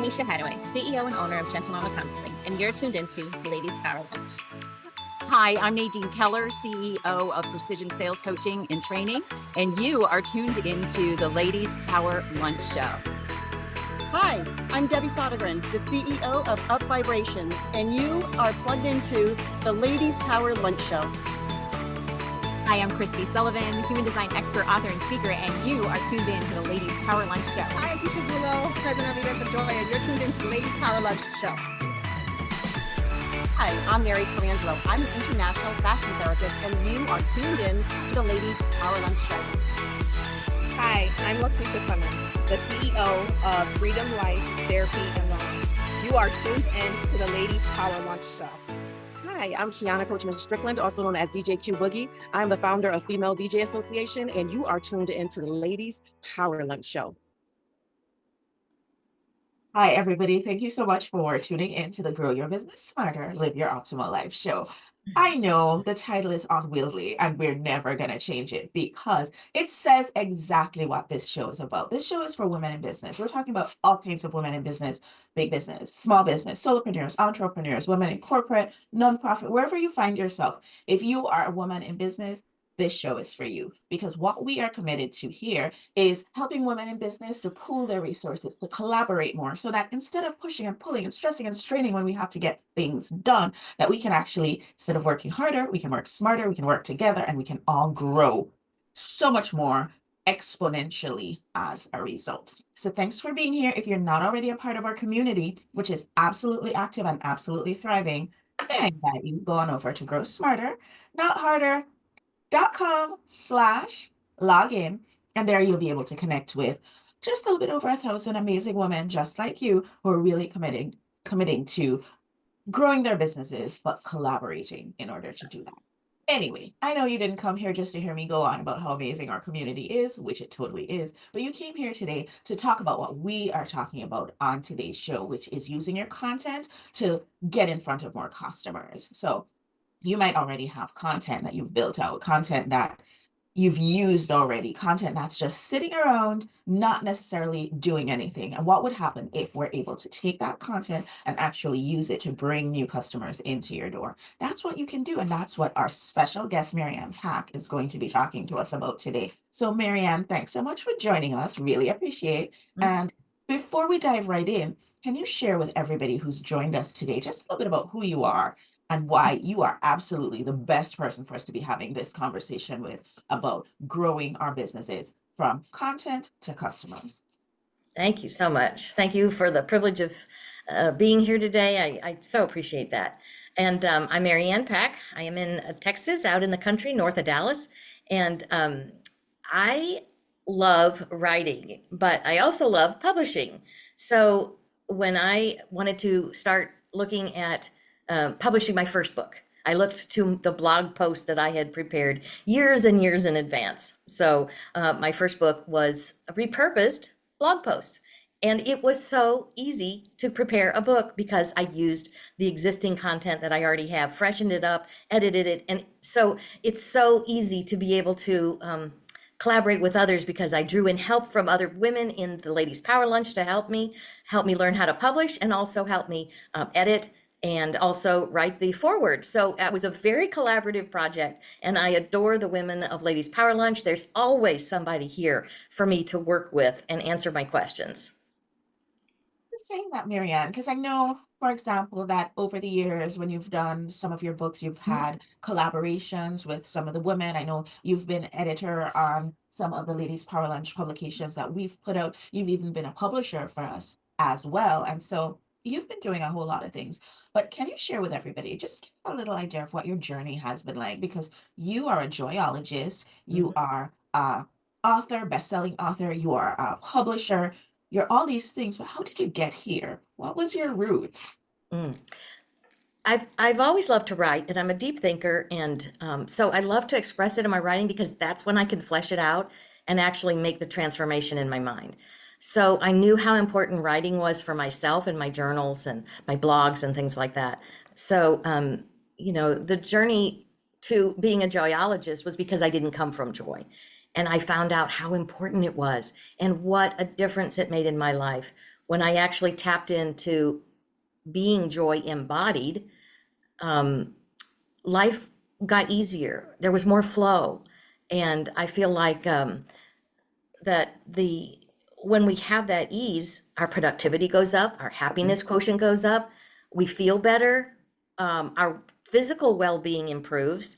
I'm Misha Hadaway, CEO and owner of Gentle Mama Counseling, and you're tuned into Ladies Power Lunch. Hi, I'm Nadine Keller, CEO of Precision Sales Coaching and Training, and you are tuned into the Ladies Power Lunch Show. Hi, I'm Debbie Sodergren, the CEO of Up Vibrations, and you are plugged into the Ladies Power Lunch Show. Hi, I'm Christy Sullivan, human design expert, author, and speaker, and you are tuned in to the Ladies Power Lunch Show. Hi, I'm Keisha Zulo, president of Events of Joy, and you're tuned into the Ladies Power Lunch Show. Hi, I'm Mary Colangelo. I'm an international fashion therapist, and you are tuned in to the Ladies Power Lunch Show. Hi, I'm LaQuisha Clemens, the CEO of Freedom Life Therapy and Wellness. You are tuned in to the Ladies Power Lunch Show. Hi, I'm Kiana Coachman Strickland, also known as DJ Q Boogie. I'm the founder of Female DJ Association, and you are tuned into the Ladies Power Lunch Show. Hi, everybody. Thank you so much for tuning in to the Grow Your Business Smarter, Live Your Optimal Life show. I know the title is unwieldy and we're never going to change it because it says exactly what this show is about. This show is for women in business. We're talking about all kinds of women in business, big business, small business, solopreneurs, entrepreneurs, women in corporate, nonprofit, wherever you find yourself. If you are a woman in business, this show is for you, because what we are committed to here is helping women in business to pool their resources, to collaborate more, so that instead of pushing and pulling and stressing and straining when we have to get things done, that we can actually, instead of working harder, we can work smarter, we can work together, and we can all grow so much more exponentially as a result. So thanks for being here. If you're not already a part of our community, which is absolutely active and absolutely thriving, then I invite you to go on over to Grow Smarter, Not Harder, .com/login, and there you'll be able to connect with just a little bit over 1,000 amazing women just like you who are really committing to growing their businesses, but collaborating in order to do that. Anyway, I know you didn't come here just to hear me go on about how amazing our community is, which it totally is, but you came here today to talk about what we are talking about on today's show, which is using your content to get in front of more customers. So you might already have content that you've built out, content that you've used already, content that's just sitting around, not necessarily doing anything. And what would happen if we're able to take that content and actually use it to bring new customers into your door? That's what you can do. And that's what our special guest, Maryann Pack, is going to be talking to us about today. So Maryann, thanks so much for joining us. Really appreciate. And before we dive right in, can you share with everybody who's joined us today just a little bit about who you are and why you are absolutely the best person for us to be having this conversation with about growing our businesses from content to customers? Thank you so much. Thank you for the privilege of being here today. I so appreciate that. And I'm Maryann Pack. I am in Texas, out in the country, north of Dallas. And I love writing, but I also love publishing. So when I wanted to start looking at publishing my first book, I looked to the blog post that I had prepared years and years in advance. So my first book was a repurposed blog post. And it was so easy to prepare a book because I used the existing content that I already have, freshened it up, edited it. And so it's so easy to be able to collaborate with others because I drew in help from other women in the Ladies Power Lunch to help me learn how to publish and also help me edit and also write the foreword. So it was a very collaborative project, and I adore the women of Ladies Power Lunch. There's always somebody here for me to work with and answer my questions. Saying that, Maryann, because I know, for example, that over the years when you've done some of your books, you've had collaborations with some of the women. I know you've been editor on some of the Ladies Power Lunch publications that we've put out. You've even been a publisher for us as well. And so you've been doing a whole lot of things. But can you share with everybody, just give a little idea of what your journey has been like? Because you are a joyologist, you are a author, best-selling author, you are a publisher, you're all these things, but how did you get here? What was your route? I've always loved to write, and I'm a deep thinker, and so I love to express it in my writing because that's when I can flesh it out and actually make the transformation in my mind. So I knew how important writing was for myself and my journals and my blogs and things like that. So, the journey to being a joyologist was because I didn't come from joy. And I found out how important it was and what a difference it made in my life when I actually tapped into being joy embodied, life got easier. There was more flow. And I feel like that when we have that ease, our productivity goes up, our happiness quotient goes up, we feel better, our physical well-being improves.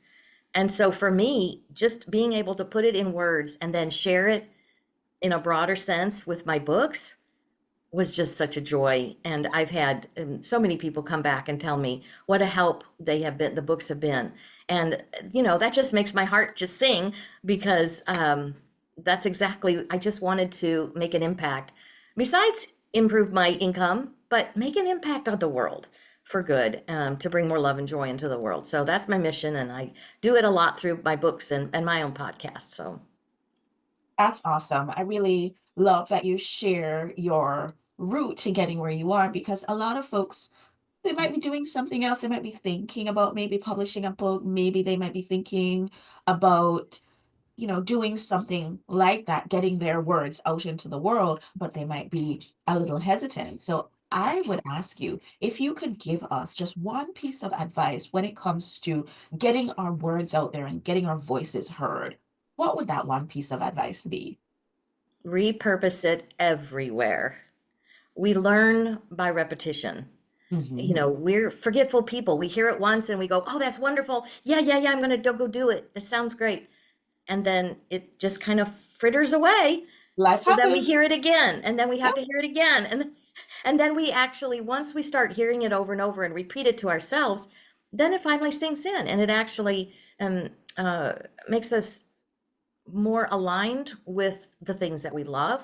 And so for me, just being able to put it in words and then share it in a broader sense with my books was just such a joy. And I've had so many people come back and tell me what a help the books have been. And, that just makes my heart just sing, because that's exactly, I just wanted to make an impact. Besides improve my income, but make an impact on the world for good, to bring more love and joy into the world. So that's my mission. And I do it a lot through my books and my own podcast. So. That's awesome. I really love that you share your route to getting where you are, because a lot of folks, they might be doing something else. They might be thinking about maybe publishing a book. Maybe they might be thinking about, doing something like that, getting their words out into the world, but they might be a little hesitant. So I would ask you if you could give us just one piece of advice when it comes to getting our words out there and getting our voices heard. What would that one piece of advice be? Repurpose it everywhere. We learn by repetition. We're forgetful people. We hear it once and we go, oh, that's wonderful. Yeah, I'm going to go do it. It sounds great. And then it just kind of fritters away. Life So then we happens. hear it again, and then we have to hear it again. And then we actually, once we start hearing it over and over and repeat it to ourselves, then it finally sinks in, and it actually makes us more aligned with the things that we love,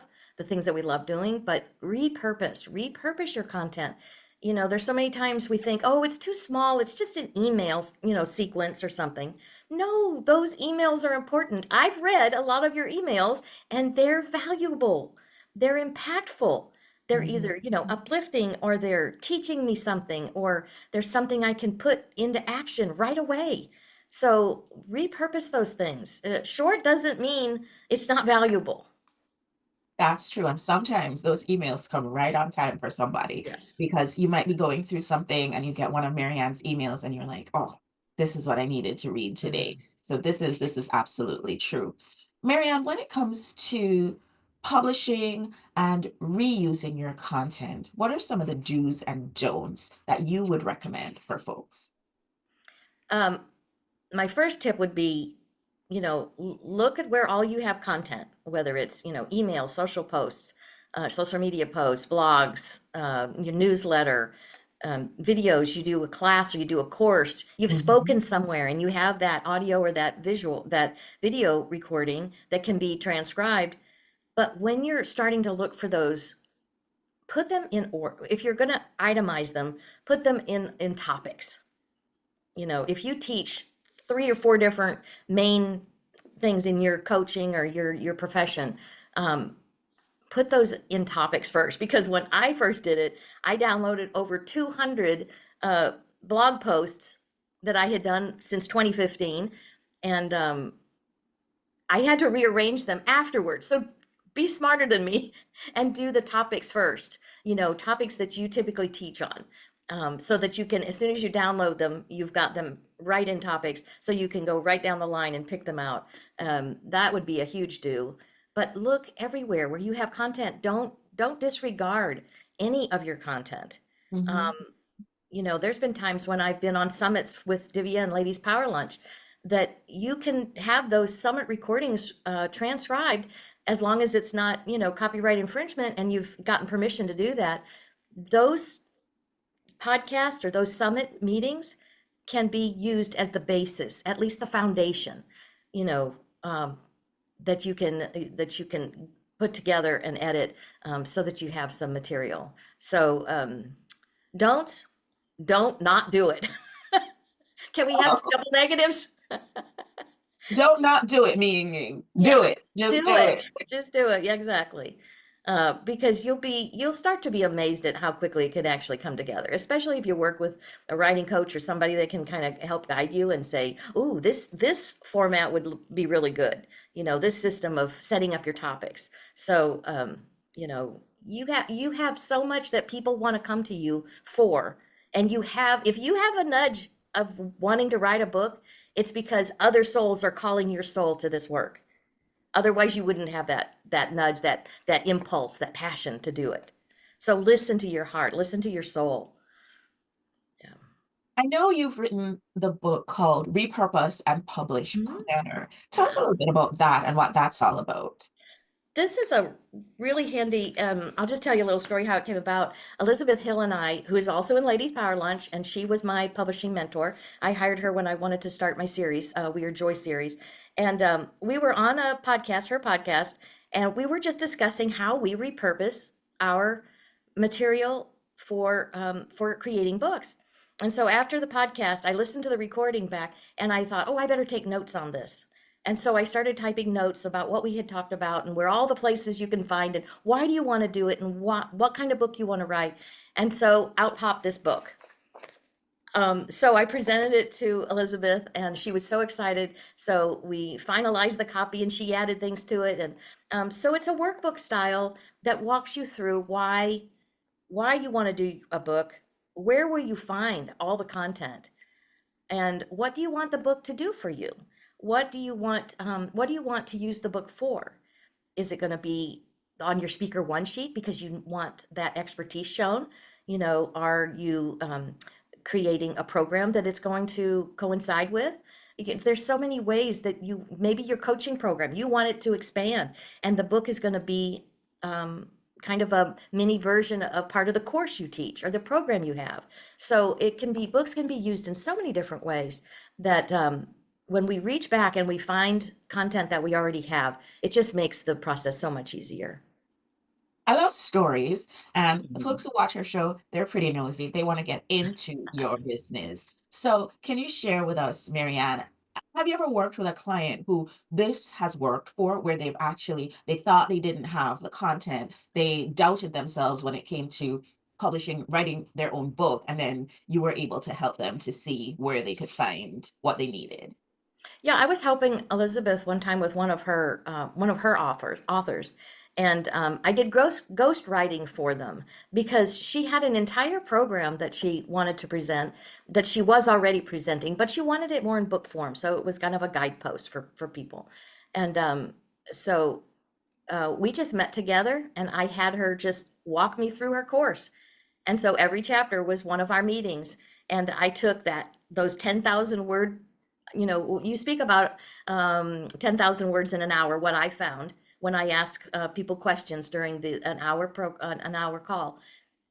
doing. But repurpose your content. There's so many times we think, oh, it's too small, it's just an email, sequence or something. No, those emails are important. I've read a lot of your emails, and they're valuable, they're impactful. They're either, uplifting, or they're teaching me something, or there's something I can put into action right away. So repurpose those things. Short doesn't mean it's not valuable. That's true. And sometimes those emails come right on time for somebody, Yes. because you might be going through something and you get one of Maryann's emails and you're like, oh, this is what I needed to read today. So this is absolutely true. Maryann, when it comes to publishing and reusing your content, what are some of the do's and don'ts that you would recommend for folks? My first tip would be, look at where all you have content, whether it's, emails, social posts, social media posts, blogs, your newsletter, videos, you do a class or you do a course, you've spoken somewhere and you have that audio or that video recording that can be transcribed. But when you're starting to look for those, put them in, or if you're going to itemize them, put them in topics. If you teach 3 or 4 different main things in your coaching or your profession, put those in topics first. Because when I first did it, I downloaded over 200 blog posts that I had done since 2015, and I had to rearrange them afterwards. So be smarter than me and do the topics first, topics that you typically teach on, so that you can, as soon as you download them, you've got them right in topics, so you can go right down the line and pick them out. That would be a huge do. But look everywhere where you have content. Don't disregard any of your content. There's been times when I've been on summits with Davia and Ladies Power Lunch that you can have those summit recordings transcribed, as long as it's not, copyright infringement and you've gotten permission to do that. Those podcasts or those summit meetings can be used as the basis, at least the foundation, that you can put together and edit, so that you have some material. So don't not do it. Can we have double negatives? Don't not do it, meaning do it. Just do it. Just do it. Yeah, exactly. Because you'll start to be amazed at how quickly it can actually come together, especially if you work with a writing coach or somebody that can kind of help guide you and say, "Ooh, this format would be really good." This system of setting up your topics. So, you have so much that people want to come to you for. And if you have a nudge of wanting to write a book, it's because other souls are calling your soul to this work. Otherwise, you wouldn't have that nudge, that impulse, that passion to do it. So listen to your heart, listen to your soul. Yeah. I know you've written the book called Repurpose and Publish Mhm. Planner. Tell us a little bit about that and what that's all about. This is a really handy, I'll just tell you a little story how it came about. Elizabeth Hill and I, who is also in Ladies Power Lunch, and she was my publishing mentor. I hired her when I wanted to start my series, We Are Joy series. And we were on a podcast, her podcast, and we were just discussing how we repurpose our material for creating books. And so after the podcast, I listened to the recording back and I thought, oh, I better take notes on this. And so I started typing notes about what we had talked about and where all the places you can find and why do you want to do it and what kind of book you want to write. And so out popped this book. So I presented it to Elizabeth and she was so excited. So we finalized the copy and she added things to it. And so it's a workbook style that walks you through why you want to do a book, where will you find all the content, and what do you want the book to do for you? What do you want to use the book for? Is it going to be on your speaker one sheet because you want that expertise shown? Are you creating a program that it's going to coincide with? There's so many ways that maybe your coaching program, you want it to expand, and the book is going to be kind of a mini version of part of the course you teach or the program you have. So books can be used in so many different ways that when we reach back and we find content that we already have, it just makes the process so much easier. I love stories, and the folks who watch our show, they're pretty nosy. They want to get into your business. So can you share with us, Maryann, have you ever worked with a client who this has worked for, where they thought they didn't have the content, they doubted themselves when it came to publishing, writing their own book, and then you were able to help them to see where they could find what they needed? Yeah, I was helping Elizabeth one time with one of her authors, and I did ghost writing for them because she had an entire program that she wanted to present that she was already presenting, but she wanted it more in book form, so it was kind of a guidepost for people. And so we just met together, and I had her just walk me through her course. And so every chapter was one of our meetings, and I took those 10,000 word. You speak about 10,000 words in an hour, what I found when I ask people questions during an hour call.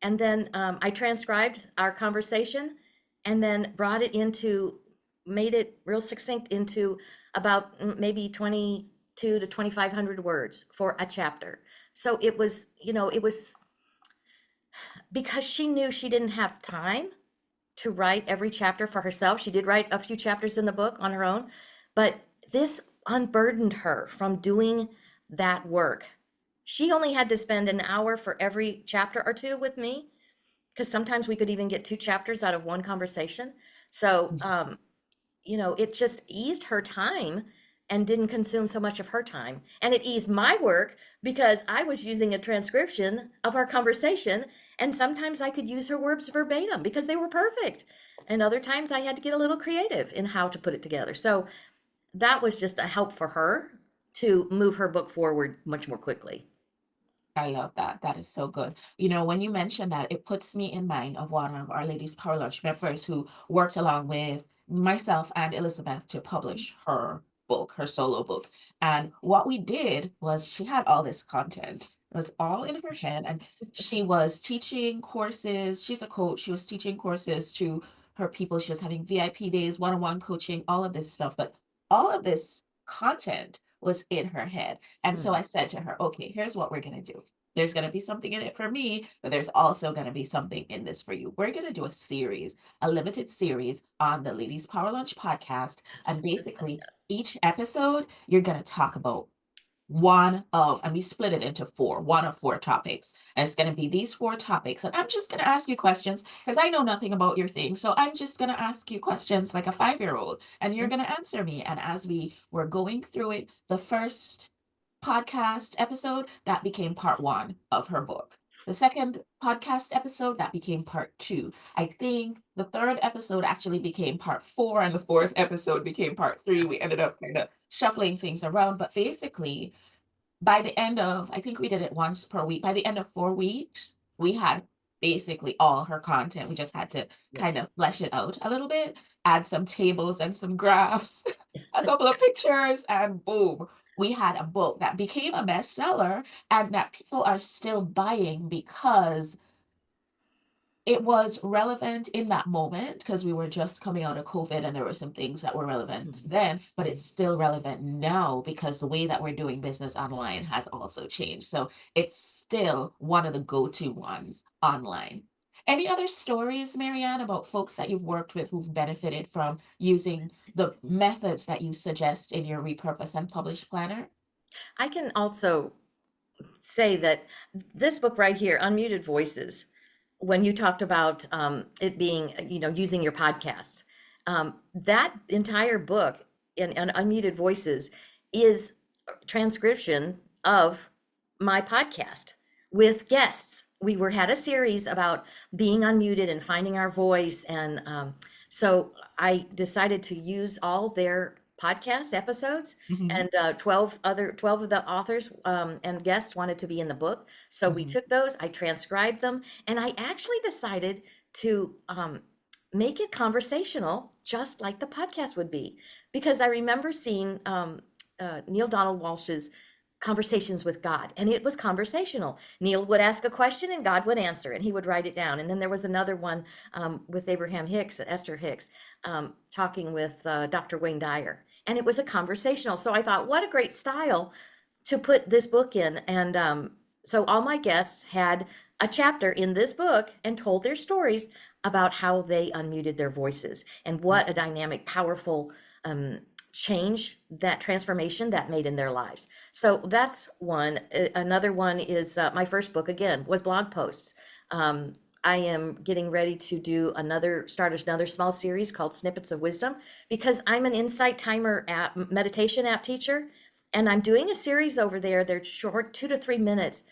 And then I transcribed our conversation and then made it real succinct into about maybe 22 to 2,500 words for a chapter. So it was because she knew she didn't have time to write every chapter for herself. She did write a few chapters in the book on her own, but this unburdened her from doing that work. She only had to spend an hour for every chapter or two with me, because sometimes we could even get 2 chapters out of one conversation. So, it just eased her time and didn't consume so much of her time. And it eased my work because I was using a transcription of our conversation. And sometimes I could use her words verbatim because they were perfect. And other times I had to get a little creative in how to put it together. So that was just a help for her to move her book forward much more quickly. I love that. That is so good. When you mention that, it puts me in mind of one of our Ladies Power Lunch members who worked along with myself and Elizabeth to publish her book, her solo book. And what we did was she had all this content. It was all in her head, and she was teaching courses. She's a coach. She was teaching courses to her people. She was having VIP days, one-on-one coaching, all of this stuff. But all of this content was in her head. And so I said to her, okay, here's what we're going to do. There's going to be something in it for me, but there's also going to be something in this for you. We're going to do a limited series on the Ladies Power Lunch podcast. And basically, each episode, you're going to talk about and we split it into one of 4 topics. And it's going to be these 4 topics. And I'm just going to ask you questions because I know nothing about your thing. So I'm just going to ask you questions like a 5-year-old, and you're going to answer me. And as we were going through it, the first podcast episode, that became part one of her book. The second podcast episode, that became part two. I think the third episode actually became part four, and the fourth episode became part three. We ended up kind of shuffling things around, but basically, by the end of, I think we did it once per week. By the end of 4 weeks, we had basically all her content. We just had to kind of flesh it out a little bit, add some tables and some graphs, a couple of pictures, and boom, we had a book that became a bestseller and that people are still buying because it was relevant in that moment because we were just coming out of COVID and there were some things that were relevant then, but it's still relevant now because the way that we're doing business online has also changed. So it's still one of the go-to ones online. Any other stories, Maryann, about folks that you've worked with who've benefited from using the methods that you suggest in your Repurpose and Publish planner? I can also say that this book right here, Unmuted Voices, when you talked about it being, using your podcasts, that entire book in Unmuted Voices is transcription of my podcast with guests. We had a series about being unmuted and finding our voice. And so I decided to use all their podcast episodes, and 12 of the authors and guests wanted to be in the book. So we took those, I transcribed them, and I actually decided to make it conversational, just like the podcast would be. Because I remember seeing Neil Donald Walsh's Conversations with God, and it was conversational. Neil would ask a question and God would answer, and he would write it down. And then there was another one with Abraham Hicks, Esther Hicks, talking with Dr. Wayne Dyer, and it was a conversational. So I thought, what a great style to put this book in. And so all my guests had a chapter in this book and told their stories about how they unmuted their voices and what a dynamic, powerful change, that transformation that made in their lives. So that's one. Another one is my first book, again, was blog posts. I am getting ready to start another small series called Snippets of Wisdom, because I'm an Insight Timer app, meditation app teacher, and I'm doing a series over there. They're short, 2 to 3 minutes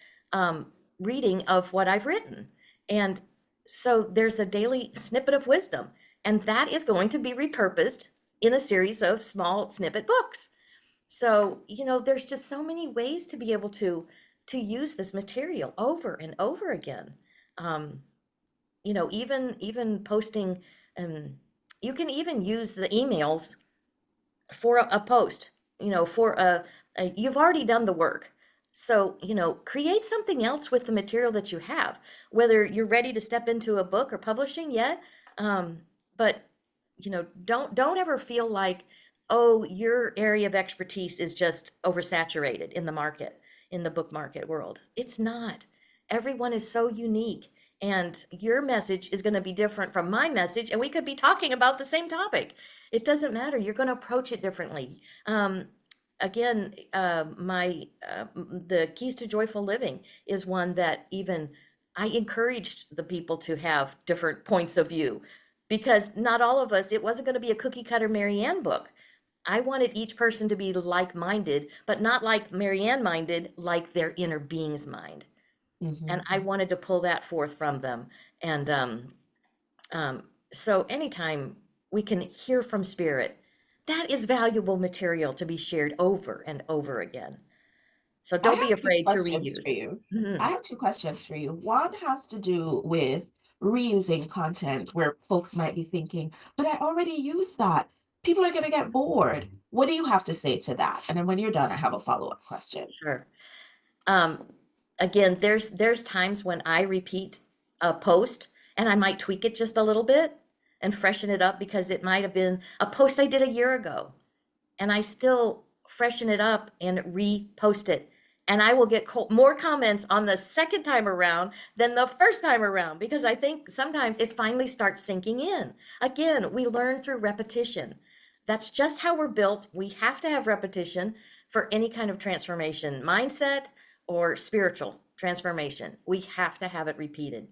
reading of what I've written. And so there's a daily snippet of wisdom, and that is going to be repurposed in a series of small snippet books. So, there's just so many ways to be able to use this material over and over again. Even posting, you can even use the emails for a post, you've already done the work. So, create something else with the material that you have, whether you're ready to step into a book or publishing yet. But don't ever feel like, oh, your area of expertise is just oversaturated in the market, in the book market world. It's not. Everyone is so unique, and your message is going to be different from my message, and we could be talking about the same topic. It doesn't matter. You're going to approach it differently. Again, the Keys to Joyful Living is one that even I encouraged the people to have different points of view, because not all of us, it wasn't going to be a cookie cutter Maryann book. I wanted each person to be like-minded, but not like Maryann minded, like their inner being's mind. And I wanted to pull that forth from them. And so anytime we can hear from spirit, that is valuable material to be shared over and over again. So don't be afraid to reuse. For you. I have 2 questions for you. One has to do with reusing content, where folks might be thinking, but I already use that. People are going to get bored. What do you have to say to that? And then when you're done, I have a follow-up question. Sure. Again, there's times when I repeat a post and I might tweak it just a little bit and freshen it up, because it might have been a post I did a year ago, and I still freshen it up and repost it. And I will get more comments on the second time around than the first time around, because I think sometimes it finally starts sinking in. Again, we learn through repetition. That's just how we're built. We have to have repetition for any kind of transformation, mindset or spiritual transformation. We have to have it repeated.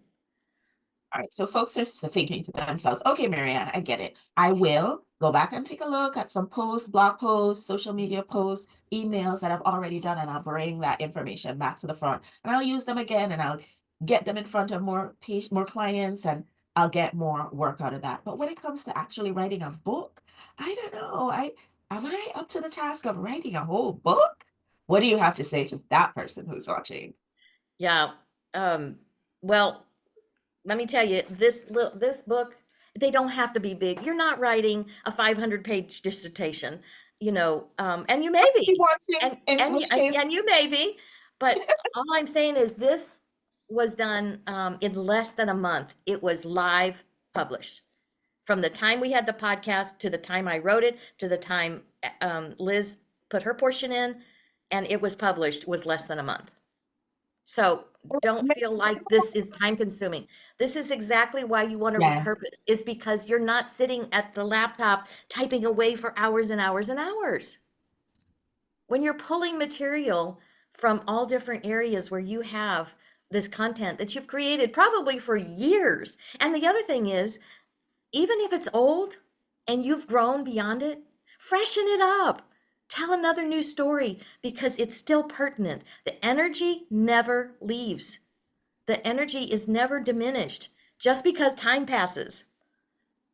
All right, so folks are thinking to themselves, okay, Maryann, I get it. I will go back and take a look at some posts, blog posts, social media posts, emails that I've already done, and I'll bring that information back to the front, and I'll use them again, and I'll get them in front of more clients, and I'll get more work out of that. But when it comes to actually writing a book, I don't know. Am I up to the task of writing a whole book? What do you have to say to that person who's watching? Yeah. Well, let me tell you, this book, they don't have to be big. You're not writing a 500-page dissertation, and you may If you be, want to, in which case, and you may be, but all I'm saying is this was done in less than a month. It was live published. From the time we had the podcast to the time I wrote it to the time Liz put her portion in and it was published was less than a month. So don't feel like this is time consuming. This is exactly why you want to yeah. repurpose, is because you're not sitting at the laptop typing away for hours and hours and hours. When you're pulling material from all different areas where you have this content that you've created probably for years. And the other thing is, even if it's old and you've grown beyond it, freshen it up. Tell another new story because it's still pertinent. The energy never leaves. The energy is never diminished just because time passes.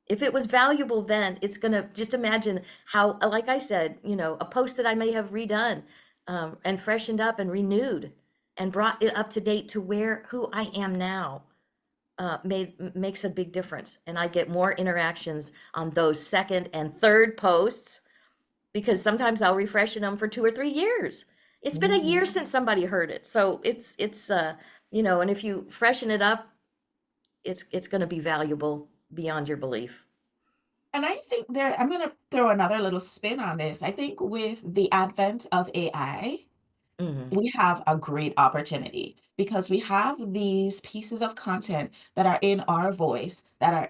If it was valuable then, it's going to just imagine how, like I said, a post that I may have redone and freshened up and renewed and brought it up to date to who I am now. Makes a big difference. And I get more interactions on those second and third posts because sometimes I'll refresh them for 2 or 3 years. It's been a year since somebody heard it. So it's and if you freshen it up, it's going to be valuable beyond your belief. And I think I'm going to throw another little spin on this. I think with the advent of AI, we have a great opportunity because we have these pieces of content that are in our voice, that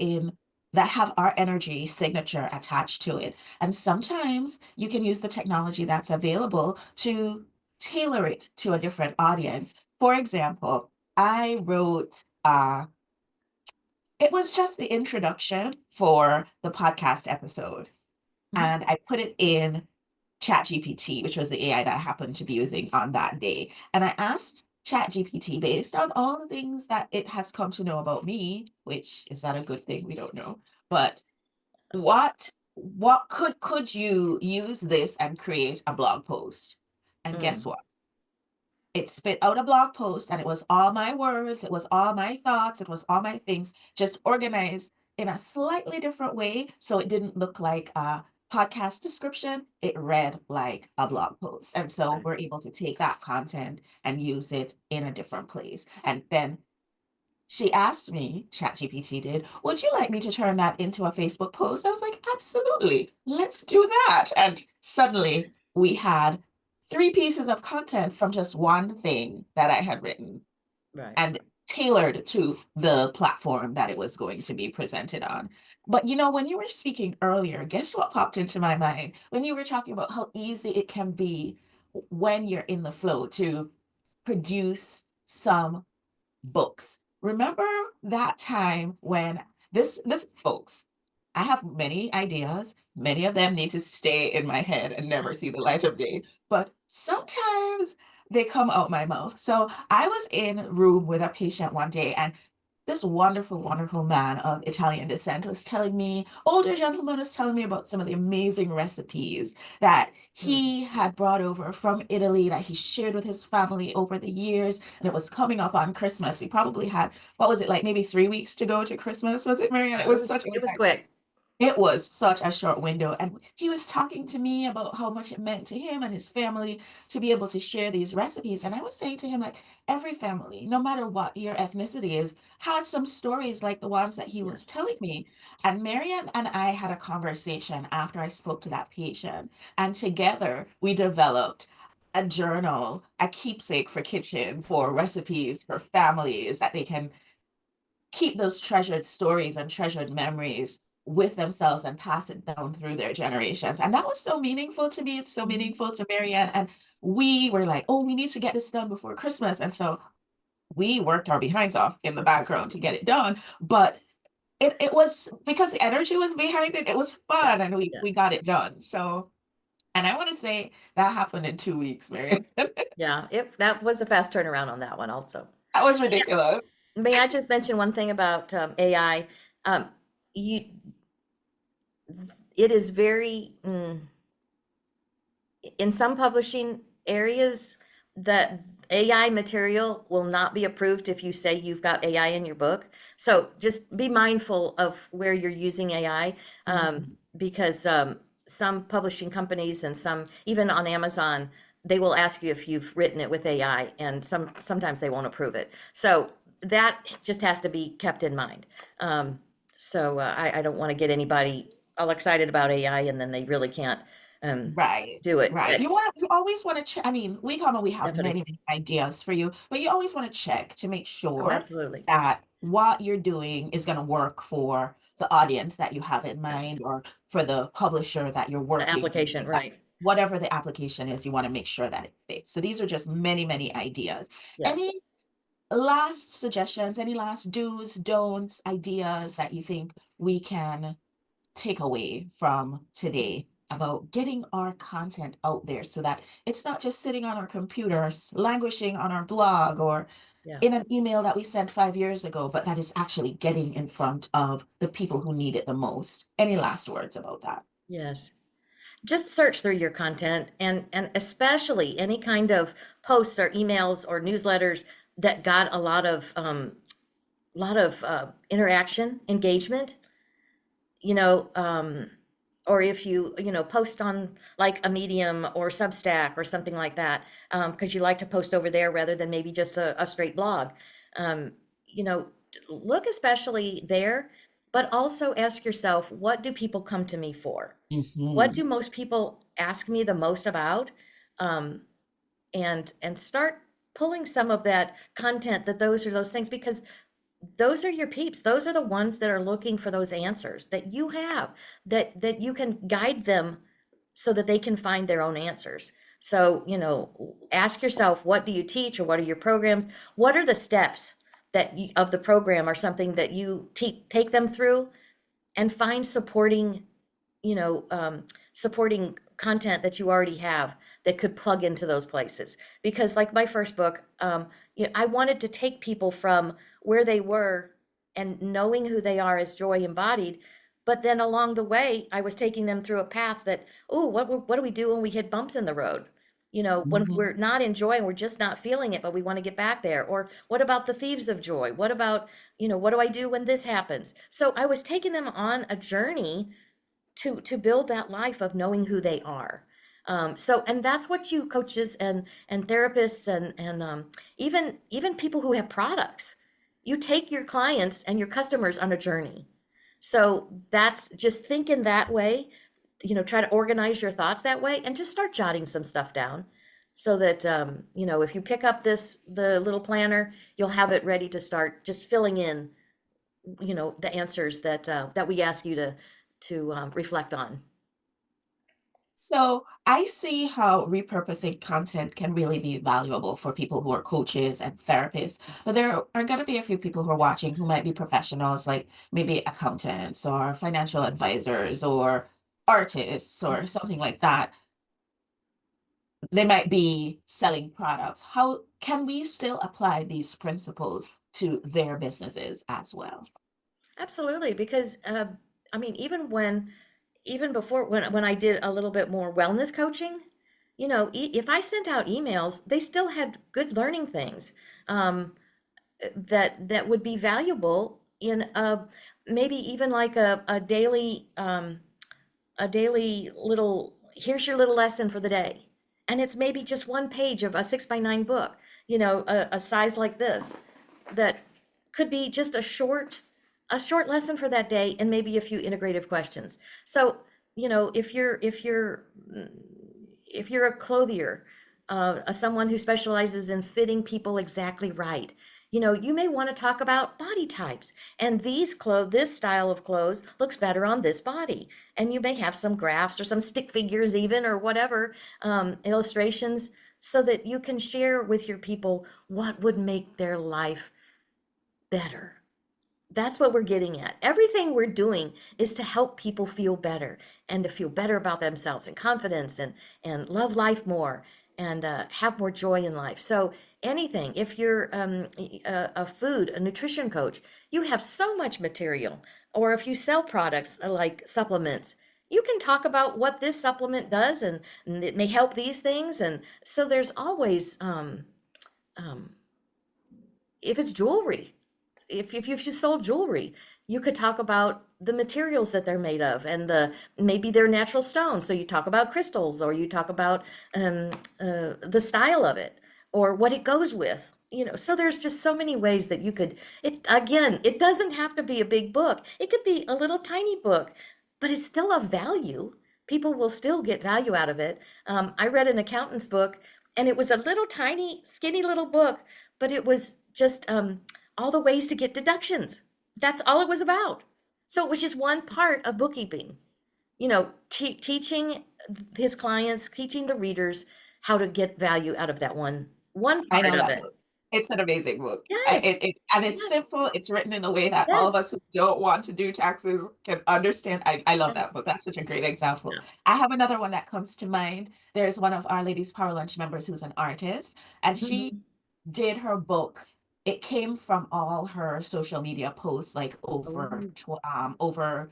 have our energy signature attached to it. And sometimes you can use the technology that's available to tailor it to a different audience. For example, I wrote it was just the introduction for the podcast episode. And I put it in ChatGPT, which was the AI that I happened to be using on that day. And I asked ChatGPT, based on all the things that it has come to know about me, which is that a good thing? We don't know. But what could you use this and create a blog post? And guess what? It spit out a blog post, and it was all my words, it was all my thoughts, it was all my things, just organized in a slightly different way. So it didn't look like a podcast description, it read like a blog post. And so we're able to take that content and use it in a different place. And then she asked me, ChatGPT did, would you like me to turn that into a Facebook post? I was like, absolutely, let's do that. And suddenly we had 3 pieces of content from just one thing that I had written, Right. and tailored to the platform that it was going to be presented on. But when you were speaking earlier, guess what popped into my mind? When you were talking about how easy it can be when you're in the flow to produce some books. Remember that time when this folks, I have many ideas. Many of them need to stay in my head and never see the light of day. But sometimes they come out my mouth. So I was in a room with a patient one day, and this wonderful, wonderful man of Italian descent was telling me, older gentleman was telling me about some of the amazing recipes that he had brought over from Italy that he shared with his family over the years. And it was coming up on Christmas. We probably had, what was it, like maybe 3 weeks to go to Christmas? Was it, Maryann? It was quick. It was such a short window. And he was talking to me about how much it meant to him and his family to be able to share these recipes. And I was saying to him, like, every family, no matter what your ethnicity is, had some stories like the ones that he was telling me. And Maryann and I had a conversation after I spoke to that patient. And together we developed a journal, a keepsake for kitchen, for recipes, for families, that they can keep those treasured stories and treasured memories with themselves and pass it down through their generations. And that was so meaningful to me. It's so meaningful to Maryann. And we were like, oh, we need to get this done before Christmas. And so we worked our behinds off in the background to get it done, but it was because the energy was behind it. It was Yeah, fun, and we yeah, we got it done. So, and I want to say that happened in 2 weeks, Mary. yeah. That was a fast turnaround on that one also. That was ridiculous. May I just mention one thing about AI? Um, you, it is very, in some publishing areas, that AI material will not be approved if you say you've got AI in your book. So just be mindful of where you're using AI, because some publishing companies and some, even on Amazon, they will ask you if you've written it with AI, and sometimes they won't approve it. So that just has to be kept in mind. I don't want to get anybody all excited about AI and then they really can't Right, do it. right. You always want to check. I mean, we come and we have Definitely. many ideas for you, but you always want to check to make Oh, sure absolutely. that what you're doing is going to work for the audience that you have in mind, or for the publisher that you're The working application, with. right. Whatever the application is, you want to make sure that it fits. So these are just many, many ideas. Yeah. Any last suggestions, any last do's, don'ts, ideas that you think we can take away from today about getting our content out there so that it's not just sitting on our computers, languishing on our blog or Yeah. in an email that we sent 5 years ago, but that it's actually getting in front of the people who need it the most? Any last words about that? Yes. Just search through your content, and especially any kind of posts or emails or newsletters that got a lot of interaction, engagement, you know, or if you post on like a Medium or Substack or something like that, because you like to post over there rather than maybe just a straight blog. Um, Look especially there, but also ask yourself, what do people come to me for? What Mhm. do most people ask me the most about? Um, and start pulling some of that content, that those are those things, because those are your peeps. Those are the ones that are looking for those answers that you have, that you can guide them so that they can find their own answers. So, ask yourself, what do you teach, or what are your programs? What are the steps of the program, or something that you take them through, and find supporting content that you already have that could plug into those places. Because like my first book, I wanted to take people from where they were and knowing who they are as joy embodied, but then along the way, I was taking them through a path that, oh, what do we do when we hit bumps in the road? When Mhm. we're not enjoying, we're just not feeling it, but we want to get back there. Or what about the thieves of joy? What about, what do I do when this happens? So I was taking them on a journey to build that life of knowing who they are. And that's what you coaches and therapists and even people who have products, you take your clients and your customers on a journey. So that's just think in that way, try to organize your thoughts that way, and just start jotting some stuff down so that, if you pick up the little planner, you'll have it ready to start just filling in, the answers that we ask you to reflect on. So I see how repurposing content can really be valuable for people who are coaches and therapists. But there are going to be a few people who are watching who might be professionals, like maybe accountants or financial advisors or artists or something like that. They might be selling products. How can we still apply these principles to their businesses as well? Absolutely, because I mean, even before, when I did a little bit more wellness coaching, if I sent out emails, they still had good learning things, that would be valuable in maybe even like a daily little, here's your little lesson for the day. And it's maybe just one page of a 6x9 book, a size like this, that could be just a short lesson for that day, and maybe a few integrative questions. So, if you're a clothier, someone who specializes in fitting people exactly right, you may want to talk about body types, and this style of clothes looks better on this body. And you may have some graphs or some stick figures even, or whatever, illustrations so that you can share with your people what would make their life better. That's what we're getting at. Everything we're doing is to help people feel better and to feel better about themselves and confidence and love life more and have more joy in life. So anything, if you're a nutrition coach, you have so much material. Or if you sell products like supplements, you can talk about what this supplement does and it may help these things. And so there's always, if it's jewelry, if you've just sold jewelry, you could talk about the materials that they're made of and maybe they're natural stones. So you talk about crystals, or you talk about the style of it, or what it goes with. So there's just so many ways that you could. It doesn't have to be a big book. It could be a little tiny book, but it's still of value. People will still get value out of it. I read an accountant's book, and it was a little tiny, skinny little book, but it was just all the ways to get deductions. That's all it was about. So it was just one part of bookkeeping, teaching his clients, teaching the readers how to get value out of that one I part know of that it. book. It's an amazing book. Yes, And it's yes, simple. It's written in a way that all yes, of us who don't want to do taxes can understand. I love yes. that book. That's such a great example. I have another one that comes to mind. There's one of our Ladies Power Lunch members who's an artist, and she Mhm. did her book. It came from all her social media posts, like Oh, over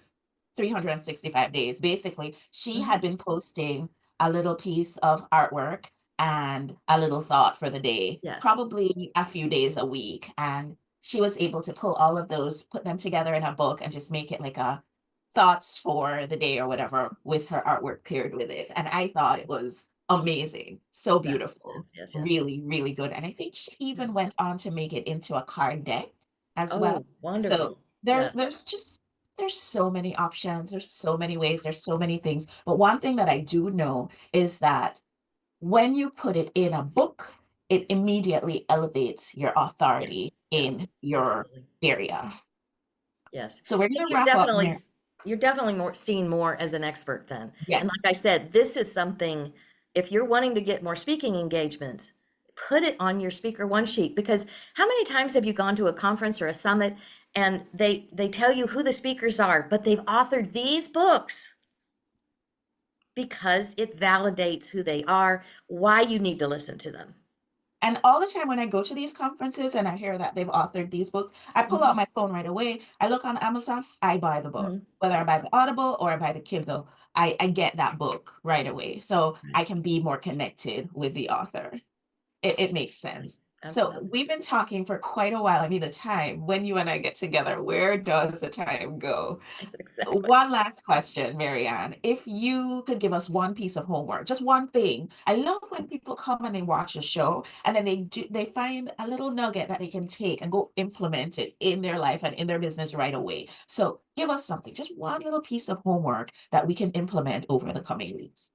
365 days. Basically, she mhm. had been posting a little piece of artwork and a little thought for the day, Yes, probably a few days a week. And she was able to pull all of those, put them together in a book, and just make it like a thoughts for the day or whatever with her artwork paired with it. And I thought it was amazing. So yes, beautiful. yes, yes, yes. Really, really good. And I think she Yeah. even went on to make it into a card deck as well. Oh, So wonderful. there's Yes. there's just there's so many options, there's so many ways, there's so many things. But one thing that I do know is that when you put it in a book, it immediately elevates your Yes, authority yes, in your absolutely. area. Yes. So we're So gonna wrap up, Mary. you're definitely more seen more as an expert then. And like Yes. I said, this is something, if you're wanting to get more speaking engagements, put it on your speaker one sheet, because how many times have you gone to a conference or a summit and they tell you who the speakers are, but they've authored these books because it validates who they are, why you need to listen to them. And all the time when I go to these conferences and I hear that they've authored these books, I pull Mhm, out my phone right away. I look on Amazon, I buy the book. mhm. Whether I buy the Audible or I buy the Kindle, I get that book right away. So Right, I can be more connected with the author. It makes right. sense. So Absolutely. we've been talking for quite a while. I mean, the time when you and I get together, where does the time go? Exactly. One last question, Maryann. If you could give us one piece of homework, just one thing. I love when people come and they watch a show and then they find a little nugget that they can take and go implement it in their life and in their business right away. So give us something, just one little piece of homework that we can implement over the coming weeks.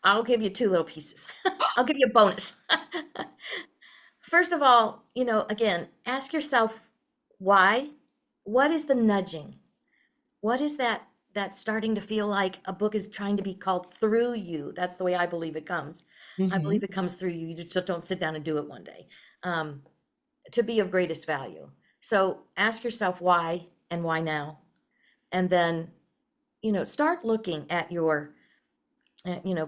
I'll give you two little pieces. I'll give you a bonus. First of all, again, ask yourself why. What is the nudging? What is that starting to feel like a book is trying to be called through you? That's the way I believe it comes. I Hmm. believe it comes through you. You just don't sit down and do it one day. Um, to be of greatest value. So ask yourself why and why now. And then, start looking at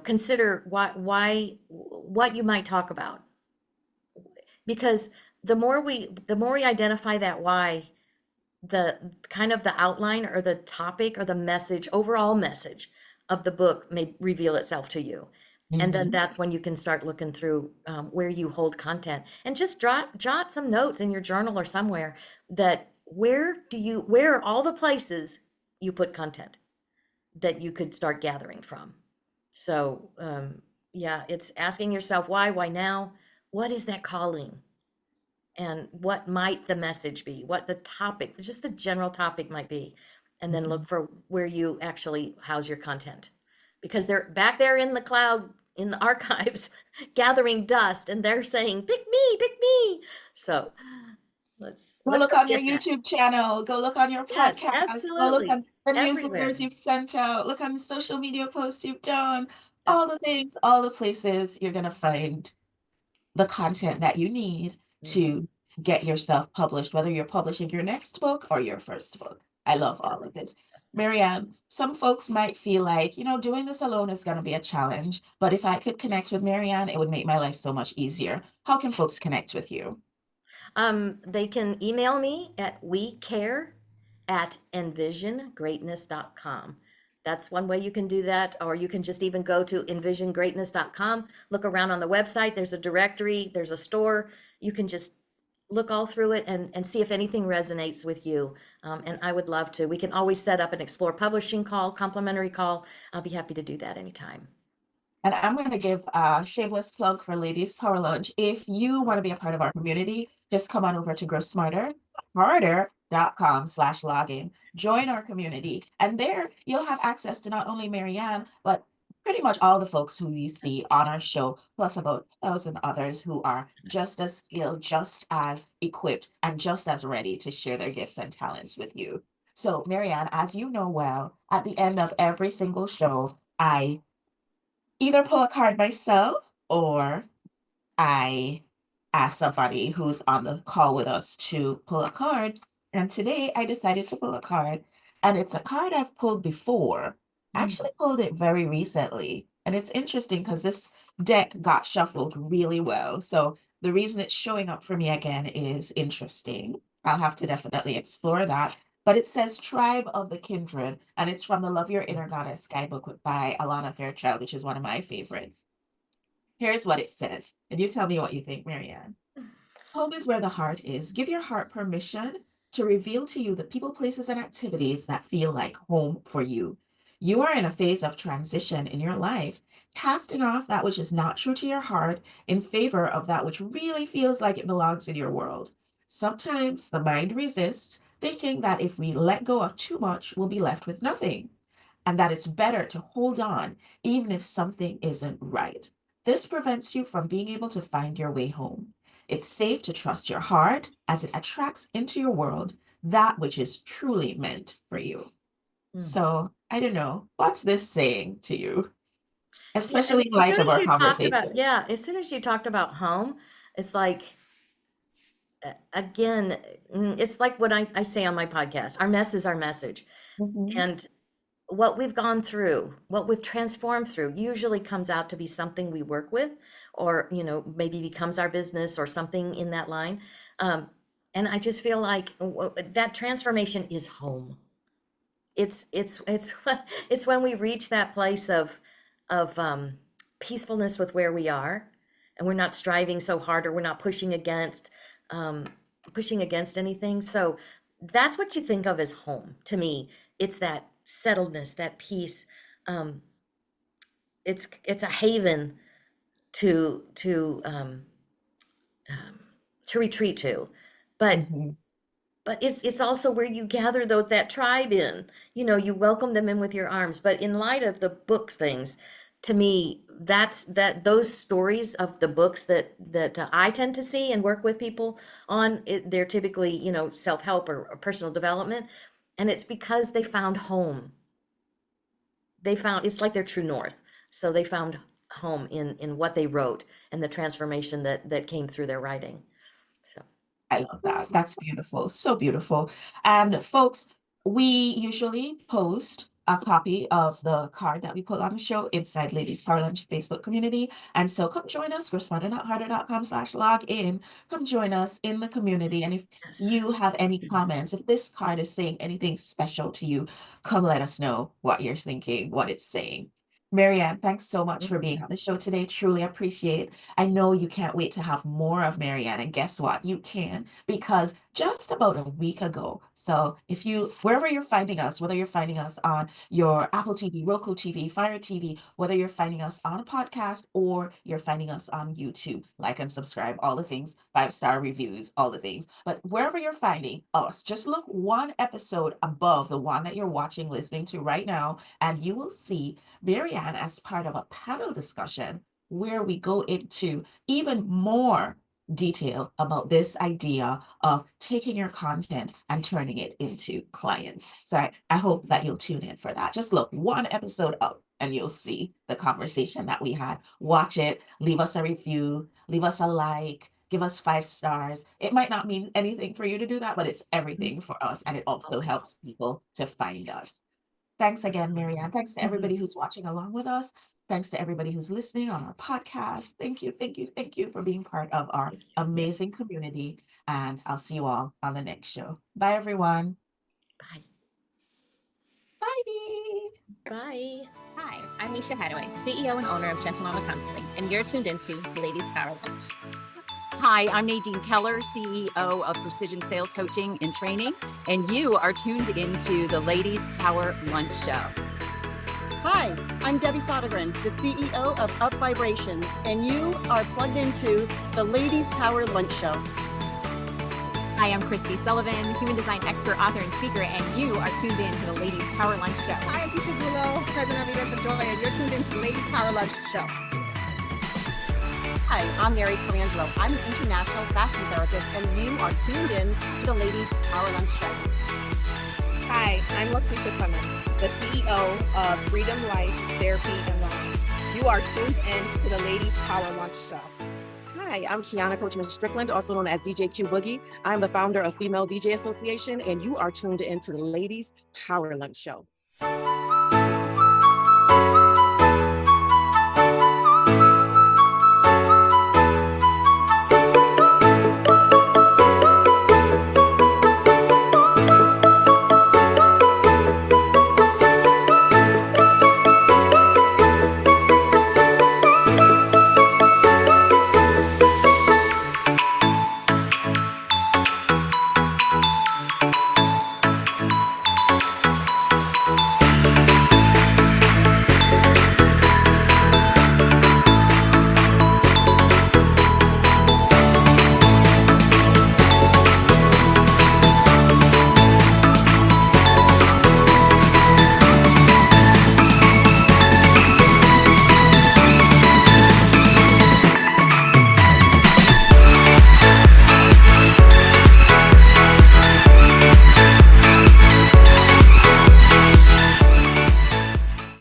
consider what you might talk about, because the more we identify that why, the kind of the outline or the topic or the message, overall message of the book may reveal itself to you. And then Hmm. that's when you can start looking through where you hold content, and just jot some notes in your journal or somewhere, that where are all the places you put content that you could start gathering from. So, yeah, it's asking yourself why now, what is that calling? And what might the message be? What the topic, just the general topic might be. And then Hmm. look for where you actually house your content. Because they're back there in the cloud, in the archives, gathering dust, and they're saying, pick me. So let's Go let's look go on your get that. YouTube channel. Go look on your Yes, podcast. Go look absolutely. on the newsletters Everywhere. you've sent out. Look on the social media posts you've done. Yep. All the things, all the places you're going to find the content that you need to get yourself published, whether you're publishing your next book or your first book. I love all of this. Maryann, some folks might feel like, doing this alone is going to be a challenge, but if I could connect with Maryann, it would make my life so much easier. How can folks connect with you? They can email me at wecare@envisiongreatness.com. That's one way you can do that, or you can just even go to envisiongreatness.com, look around on the website. There's a directory, there's a store. You can just look all through it and see if anything resonates with you. And I would love to. We can always set up an Explore Publishing call, complimentary call. I'll be happy to do that anytime. And I'm going to give a shameless plug for Ladies Power Lunch. If you want to be a part of our community, just come on over to growsmarter.com/login. Join our community. And there you'll have access to not only Maryann, but pretty much all the folks who you see on our show, plus about 1,000 others who are just as skilled, just as equipped, and just as ready to share their gifts and talents with you. So Maryann, as you know well, at the end of every single show, I either pull a card myself or I ask somebody who's on the call with us to pull a card. And today I decided to pull a card, and it's a card I've pulled before. I actually pulled it very recently. And it's interesting because this deck got shuffled really well. So the reason it's showing up for me again is interesting. I'll have to definitely explore that. But it says Tribe of the Kindred, and it's from the Love Your Inner Goddess guidebook by Alana Fairchild, which is one of my favorites. Here's what it says, and you tell me what you think, Maryann. Home is where the heart is. Give your heart permission to reveal to you the people, places, and activities that feel like home for you. You are in a phase of transition in your life, casting off that which is not true to your heart in favor of that which really feels like it belongs in your world. Sometimes the mind resists, thinking that if we let go of too much, we'll be left with nothing, and that it's better to hold on even if something isn't right. This prevents you from being able to find your way home. It's safe to trust your heart as it attracts into your world that which is truly meant for you. So I don't know, what's this saying to you? Especially in light of our conversation. As soon as you talked about home, it's like, again, it's like what I say on my podcast, our mess is our message. And what we've gone through, what we've transformed through, usually comes out to be something we work with, or, maybe becomes our business or something in that line. And I just feel like that transformation is home. It's when we reach that place of peacefulness with where we are, and we're not striving so hard, or we're not pushing against anything. So that's what you think of as home. To me, it's that settledness, that peace. It's a haven to retreat to, but it's also where you gather that tribe in. You welcome them in with your arms. But in light of the books things, to me, those stories of the books that I tend to see and work with people on, they're typically, self-help or personal development. And it's because they found home. It's like their true north. So they found home in what they wrote and the transformation that came through their writing. So I love that. That's beautiful. So beautiful. And folks, we usually post a copy of the card that we put on the show inside Ladies Power Lunch Facebook community. And so come join us, growsmarter.harder.com/login. Come join us in the community. And if you have any comments, if this card is saying anything special to you, come let us know what you're thinking, what it's saying. Maryann, thanks so much for being on the show today. Truly appreciate. I know you can't wait to have more of Maryann, and guess what? You can, because just about a week ago. So wherever you're finding us, whether you're finding us on your Apple TV, Roku TV, Fire TV, whether you're finding us on a podcast or you're finding us on YouTube, like and subscribe, all the things, 5-star reviews, all the things. But wherever you're finding us, just look one episode above the one that you're watching, listening to right now, and you will see Maryann as part of a panel discussion where we go into even more detail about this idea of taking your content and turning it into clients. So I hope that you'll tune in for that. Just look one episode up. and you'll see the conversation that we had. Watch it, leave us a review, leave us a like, give us 5 stars. It might not mean anything for you to do that, but it's everything for us. And it also helps people to find us. Thanks again, Maryann. Thanks to everybody who's watching along with us. Thanks to everybody who's listening on our podcast. Thank you, thank you, thank you for being part of our amazing community. And I'll see you all on the next show. Bye, everyone. Bye. Bye. Bye. Hi, I'm Misha Hadaway, CEO and owner of Gentle Mama Counseling, and you're tuned into the Ladies Power Lunch. Hi, I'm Nadine Keller, CEO of Precision Sales Coaching and Training, and you are tuned into the Ladies Power Lunch Show. Hi, I'm Debbie Sodergren, the CEO of Up Vibrations, and you are plugged into the Ladies Power Lunch Show. Hi, I'm Christy Sullivan, human design expert, author, and speaker, and you are tuned in to the Ladies Power Lunch Show. Hi, I'm Keisha Zulo, president of Events of Joy, and you're tuned into the Ladies Power Lunch Show. Hi, I'm Mary Colangelo. I'm an international fashion therapist, and you are tuned in to the Ladies Power Lunch Show. Hi, I'm Lakeisha Clemens, the CEO of Freedom Life Therapy and Wellness. You are tuned in to the Ladies Power Lunch Show. Hi, I'm Kiana Coachman Strickland, also known as DJ Q Boogie. I'm the founder of Female DJ Association, and you are tuned into the Ladies Power Lunch Show.